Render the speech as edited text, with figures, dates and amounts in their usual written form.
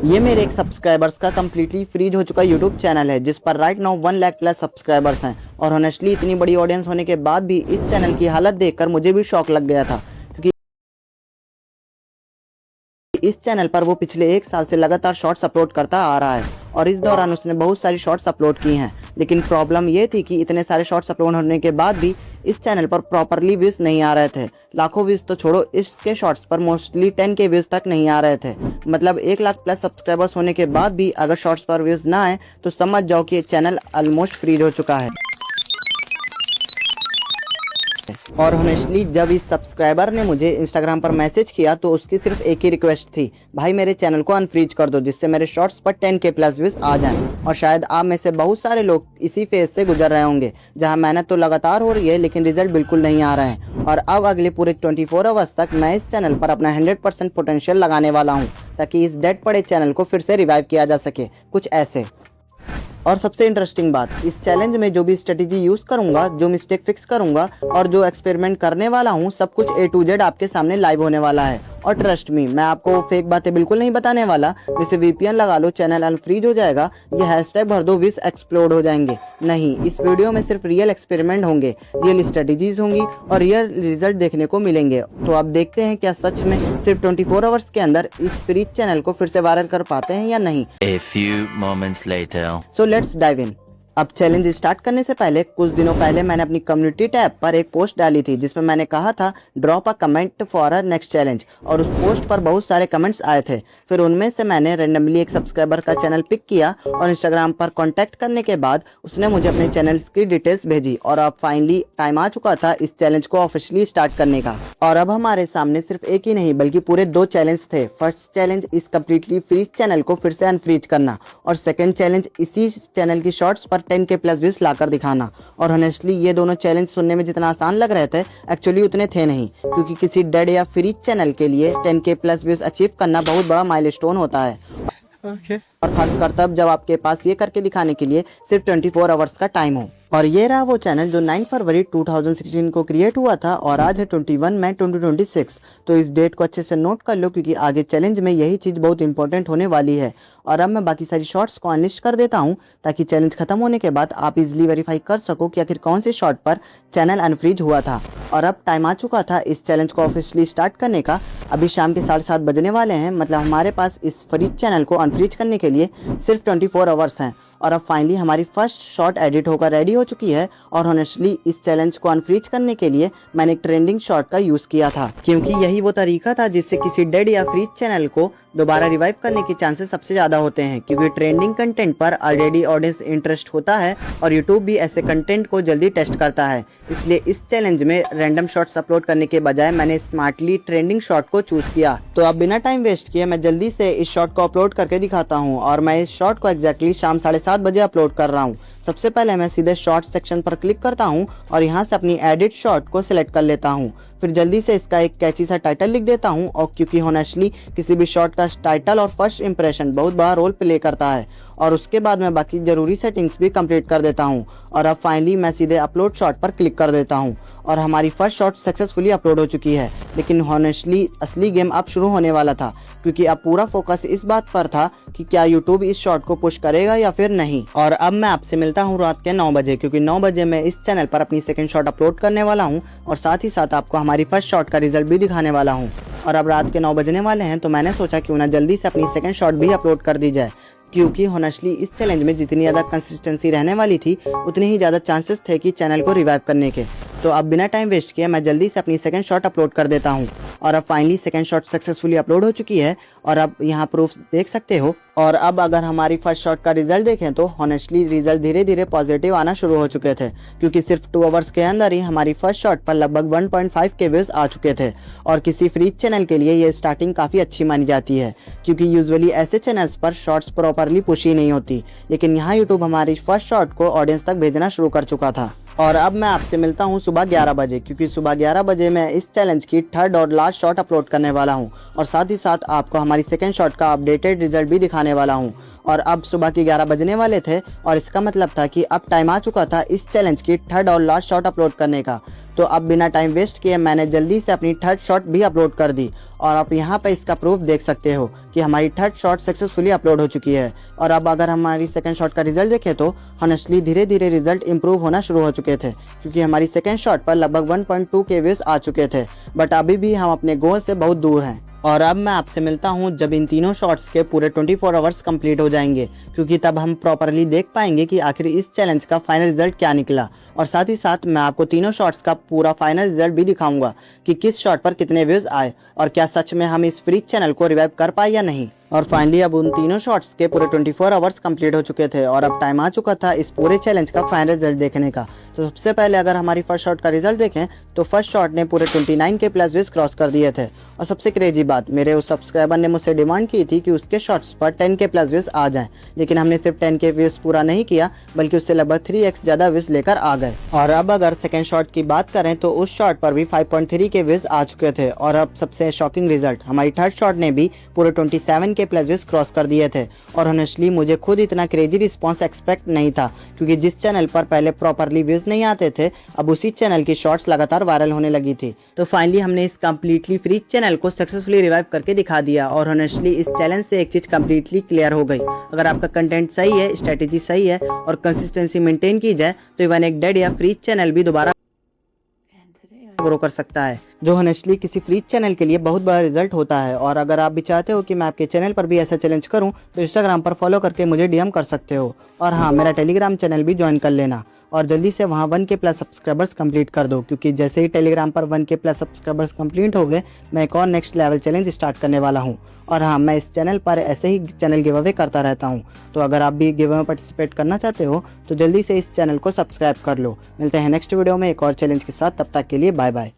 ये मेरे एक सब्सक्राइबर्स का कम्प्लीटली फ्रीज हो चुका यूट्यूब चैनल है जिस पर right now 1 lakh plus subscribers हैं। और ऑनेस्टली इतनी बड़ी ऑडियंस होने के बाद भी इस चैनल की हालत देखकर मुझे भी शौक लग गया था, क्योंकि इस चैनल पर वो पिछले 1 साल से लगातार शॉर्ट्स अपलोड करता आ रहा है और इस दौरान उसने बहुत सारी शॉर्ट्स अपलोड की हैं। लेकिन प्रॉब्लम ये थी कि इतने सारे शॉर्ट्स अपलोड होने के बाद भी इस चैनल पर प्रॉपरली व्यूज नहीं आ रहे थे। लाखों व्यूज तो छोड़ो, इसके शॉर्ट्स पर मोस्टली 10 के व्यूज तक नहीं आ रहे थे। मतलब 1 लाख प्लस सब्सक्राइबर्स होने के बाद भी अगर शॉर्ट्स पर व्यूज ना आए तो समझ जाओ कि ये चैनल ऑलमोस्ट फ्रीज हो चुका है। और ऑनेस्टली जब इस सब्सक्राइबर ने मुझे इंस्टाग्राम पर मैसेज किया तो उसकी सिर्फ एक ही रिक्वेस्ट थी, भाई मेरे चैनल को अनफ्रीज कर दो जिससे मेरे शॉर्ट्स पर 10 के प्लस व्यूज आ जाएं। और शायद आप में से बहुत सारे लोग इसी फेज से गुजर रहे होंगे जहां मेहनत तो लगातार हो रही है लेकिन रिजल्ट बिल्कुल नहीं आ रहे हैं। और अब अगले पूरे 24 आवर्स तक मैं इस चैनल पर अपना 100% पोटेंशियल लगाने वाला हूँ ताकि इस डेड पड़े चैनल को फिर से रिवाइव किया जा सके, कुछ ऐसे। और सबसे इंटरेस्टिंग बात, इस चैलेंज में जो भी स्ट्रेटेजी यूज़ करूंगा, जो मिस्टेक फिक्स करूंगा और जो एक्सपेरिमेंट करने वाला हूं, सब कुछ A to Z आपके सामने लाइव होने वाला है। और ट्रस्ट मी, मैं आपको फेक बातें बिल्कुल नहीं बताने वाला जैसे VPN लगा लो चैनल अनफ्रीज हो जाएगा, ये हैशटैग भर दो विश एक्सप्लोड हो जाएंगे। नहीं, इस वीडियो में सिर्फ रियल एक्सपेरिमेंट होंगे, रियल स्ट्रेटेजीज होंगी और रियल रिजल्ट देखने को मिलेंगे। तो आप देखते हैं क्या सच में सिर्फ 24 आवर्स के अंदर इस फ्रीज चैनल को फिर से वायरल कर पाते हैं या नहीं। A few moments later. So let's dive in. अब चैलेंज स्टार्ट करने से पहले कुछ दिनों पहले मैंने अपनी कम्युनिटी टैब पर एक पोस्ट डाली थी जिसमें मैंने कहा था drop a comment for a next challenge, और उस पोस्ट पर बहुत सारे कमेंट्स आए थे। फिर उनमें से मैंने रेंडमली एक सब्सक्राइबर का चैनल पिक किया और इंस्टाग्राम पर कांटेक्ट करने के बाद उसने मुझे अपने चैनल्स की डिटेल्स भेजी और अब फाइनली टाइम आ चुका था इस चैलेंज को ऑफिशियली स्टार्ट करने का। और अब हमारे सामने सिर्फ एक ही नहीं बल्कि पूरे 2 चैलेंज थे। फर्स्ट चैलेंज इस कम्प्लीटली फ्रीज चैनल को फिर से अनफ्रीज करना और सेकेंड चैलेंज इसी चैनल की शॉर्ट्स पर 10 के प्लस व्यूज लाकर दिखाना। और ऑनेस्टली ये दोनों चैलेंज सुनने में जितना आसान लग रहे थे एक्चुअली उतने थे नहीं, क्योंकि किसी डेड या फ्रीज चैनल के लिए 10 के प्लस व्यूज अचीव करना बहुत बड़ा माइलस्टोन होता है। और खासकर तब जब आपके पास ये करके दिखाने के लिए सिर्फ 24 आवर्स का टाइम हो। और ये रहा वो चैनल जो 9 फरवरी 2016 को क्रिएट हुआ था और आज है 21 मई 2026। तो इस डेट को अच्छे से नोट कर लो क्योंकि आगे चैलेंज में यही चीज़ बहुत इंपॉर्टेंट होने वाली है। और अब मैं बाकी सारी शॉर्ट्स को अनलिस्ट कर देता हूँ ताकि चैलेंज खत्म होने के बाद आप इजीली वेरीफाई कर सको कि आखिर कौन से शॉर्ट पर चैनल अनफ्रीज हुआ था। और अब टाइम आ चुका था इस चैलेंज को ऑफिशियली स्टार्ट करने का। अभी शाम के 7:30 बजने वाले हैं, मतलब हमारे पास इस फ्रीज चैनल को अनफ्रीज करने के लिए सिर्फ 24 आवर्स हैं। और अब फाइनली हमारी फर्स्ट शॉर्ट एडिट होकर रेडी हो चुकी है। और ऑनेस्टली इस चैलेंज को अनफ्रीज करने के लिए मैंने एक ट्रेंडिंग शॉर्ट का यूज़ किया था, क्योंकि यही वो तरीका था जिससे किसी डेड या फ्रीज चैनल को दोबारा रिवाइव करने के चांसेस सबसे ज़्यादा होते हैं, क्योंकि ट्रेंडिंग कंटेंट पर ऑलरेडी ऑडियंस इंटरेस्ट होता है और यूट्यूब भी ऐसे कंटेंट को जल्दी टेस्ट करता है। इसलिए इस चैलेंज में रैंडम शॉर्ट्स अपलोड करने के बजाय मैंने स्मार्टली ट्रेंडिंग शॉर्ट को चूज़ किया। तो अब बिना टाइम वेस्ट किए मैं जल्दी से इस शॉर्ट को अपलोड करके दिखाता हूँ। और मैं इस शॉर्ट को एग्जैक्टली शाम 7:30 बजे अपलोड कर रहा हूँ। सबसे पहले मैं सीधे शॉर्ट सेक्शन पर क्लिक करता हूँ और यहाँ से अपनी एडिट शॉर्ट को सिलेक्ट कर लेता हूँ। फिर जल्दी से इसका एक कैची सा टाइटल लिख देता हूँ, और क्योंकि ऑनेस्टली किसी भी शॉर्ट का टाइटल और फर्स्ट इंप्रेशन बहुत बड़ा रोल प्ले करता है। और उसके बाद मैं बाकी ज़रूरी सेटिंग्स भी कंप्लीट कर देता हूँ। और अब फाइनली मैं सीधे अपलोड शॉर्ट पर क्लिक कर देता हूँ और हमारी फर्स्ट शॉर्ट सक्सेसफुली अपलोड हो चुकी है। लेकिन ऑनेस्टली असली गेम अब शुरू होने वाला था, क्योंकि अब पूरा फोकस इस बात पर था कि क्या यूट्यूब इस शॉर्ट को पुश करेगा या फिर नहीं। और अब मैं आपसे मिलता हूँ रात के 9 बजे, क्योंकि 9 बजे मैं इस चैनल पर अपनी सेकंड शॉर्ट अपलोड करने वाला हूँ और साथ ही साथ आपको हमारी फर्स्ट शॉर्ट का रिजल्ट भी दिखाने वाला हूँ। और अब रात के 9 बजने वाले हैं तो मैंने सोचा क्यों ना जल्दी से अपनी सेकंड शॉर्ट भी अपलोड कर दी जाए, क्योंकि ऑनेस्टली इस चैलेंज में जितनी ज़्यादा कंसिस्टेंसी रहने वाली थी उतने ही ज़्यादा चांसेस थे कि चैनल को रिवाइव करने के। तो अब बिना टाइम वेस्ट किए मैं जल्दी से अपनी सेकंड शॉट अपलोड कर देता हूँ। और अब finally second shot successfully upload हो चुकी है और अब यहाँ प्रूफ देख सकते हो। और अब अगर हमारी फर्स्ट शॉट का रिजल्ट देखें तो ऑनेस्टली रिजल्ट धीरे धीरे पॉजिटिव आना शुरू हो चुके थे, क्योंकि सिर्फ 2 आवर्स के अंदर ही हमारी फर्स्ट शॉट पर लगभग 1.5 के व्यूज आ चुके थे। और किसी फ्रीज चैनल के लिए ये स्टार्टिंग काफ़ी अच्छी मानी जाती है, क्योंकि यूजुअली ऐसे चैनल्स पर शॉर्ट्स प्रॉपरली पुश ही नहीं होती। लेकिन यहाँ यूट्यूब हमारी फर्स्ट शॉट को ऑडियंस तक भेजना शुरू कर चुका था। और अब मैं आपसे मिलता हूँ सुबह 11 बजे, क्योंकि सुबह 11 बजे मैं इस चैलेंज की थर्ड और लास्ट शॉट अपलोड करने वाला हूँ और साथ ही साथ आपको हमारी सेकंड शॉट का अपडेटेड रिजल्ट भी दिखाने वाला हूँ। और अब सुबह के 11 बजने वाले थे और इसका मतलब था कि अब टाइम आ चुका था इस चैलेंज की थर्ड और लास्ट शॉट अपलोड करने का। तो अब बिना टाइम वेस्ट किए मैंने जल्दी से अपनी थर्ड शॉट भी अपलोड कर दी और आप यहाँ पे इसका प्रूफ देख सकते हो कि हमारी थर्ड शॉट सक्सेसफुली अपलोड हो चुकी है। और अब अगर हमारी सेकंड शॉट का रिजल्ट देखें तो ऑनेस्टली धीरे धीरे रिजल्ट इंप्रूव होना शुरू हो चुके थे, क्योंकि हमारी सेकंड शॉट पर लगभग 1.2 के व्यूज आ चुके थे। बट अभी भी हम अपने गोल से बहुत दूर हैं। और अब मैं आपसे मिलता हूं जब इन तीनों शॉट्स के पूरे 24 आवर्स कंप्लीट हो जाएंगे, क्योंकि तब हम प्रॉपरली देख पाएंगे कि आखिर इस चैलेंज का फाइनल रिजल्ट क्या निकला। और साथ ही साथ मैं आपको तीनों शॉट्स का पूरा फाइनल रिजल्ट भी दिखाऊंगा कि किस शॉट पर कितने व्यूज आए और क्या सच में हम इस फ्री चैनल को रिवाइव कर पाए या नहीं। और फाइनली अब उन तीनों शॉट्स के पूरे 24 आवर्स कंप्लीट हो चुके थे और अब टाइम आ चुका था इस पूरे चैलेंज का फाइनल रिजल्ट देखने का। तो सबसे पहले अगर हमारी फर्स्ट शॉट का रिजल्ट देखें तो फर्स्ट शॉट ने पूरे 29 के प्लस व्यूज क्रॉस कर दिए थे। और सबसे क्रेजी बात, मेरे उस सब्सक्राइबर ने मुझसे डिमांड की थी कि उसके शॉट्स पर 10 के प्लस व्यूज आ जाएं, लेकिन हमने सिर्फ 10 के व्यूज पूरा नहीं किया बल्कि उससे लगभग 3x ज़्यादा व्यूज लेकर आ गए। और अब अगर सेकंड शॉट की बात करें तो उस शॉट पर भी 5.3 के व्यूज आ चुके थे। और अब सबसे शॉकिंग रिजल्ट, हमारी थर्ड शॉट ने भी पूरे 27 के प्लस व्यूज क्रॉस कर दिए थे। और ऑनेस्टली मुझे खुद इतना क्रेजी रिस्पॉन्स एक्सपेक्ट नहीं था, क्योंकि जिस चैनल पर पहले प्रॉपरली व्यूज नहीं आते थे अब उसी चैनल की शॉर्ट्स लगातार वायरल होने लगी थी। तो फाइनली हमने इस कम्प्लीटली फ्री चैनल को सक्सेसफुली रिवाइव करके दिखा दिया। और ऑनेस्टली इस चैलेंज से एक चीज कम्प्लीटली क्लियर हो गई, अगर आपका कंटेंट सही है, स्ट्रेटेजी सही है और कंसिस्टेंसी मेंटेन की जाए तो इवन एक डेड या फ्री चैनल भी दोबारा ग्रो कर सकता है, जो ऑनेस्टली किसी फ्री चैनल के लिए बहुत बड़ा रिजल्ट होता है। और अगर आप भी चाहते हो कि मैं आपके चैनल पर भी ऐसा चैलेंज करूं तो इंस्टाग्राम पर फॉलो करके मुझे डीएम कर सकते हो। और हाँ, मेरा टेलीग्राम चैनल भी ज्वाइन कर लेना और जल्दी से वहाँ 1K प्लस सब्सक्राइबर्स कंप्लीट कर दो, क्योंकि जैसे ही टेलीग्राम पर 1K प्लस सब्सक्राइबर्स कंप्लीट हो गए मैं एक और नेक्स्ट लेवल चैलेंज स्टार्ट करने वाला हूँ। और हाँ, मैं इस चैनल पर ऐसे ही चैनल गिव अवे करता रहता हूँ, तो अगर आप भी गिव अवे में पार्टिसिपेट करना चाहते हो तो जल्दी से इस चैनल को सब्सक्राइब कर लो। मिलते हैं नेक्स्ट वीडियो में एक और चैलेंज के साथ, तब तक के लिए बाय बाय।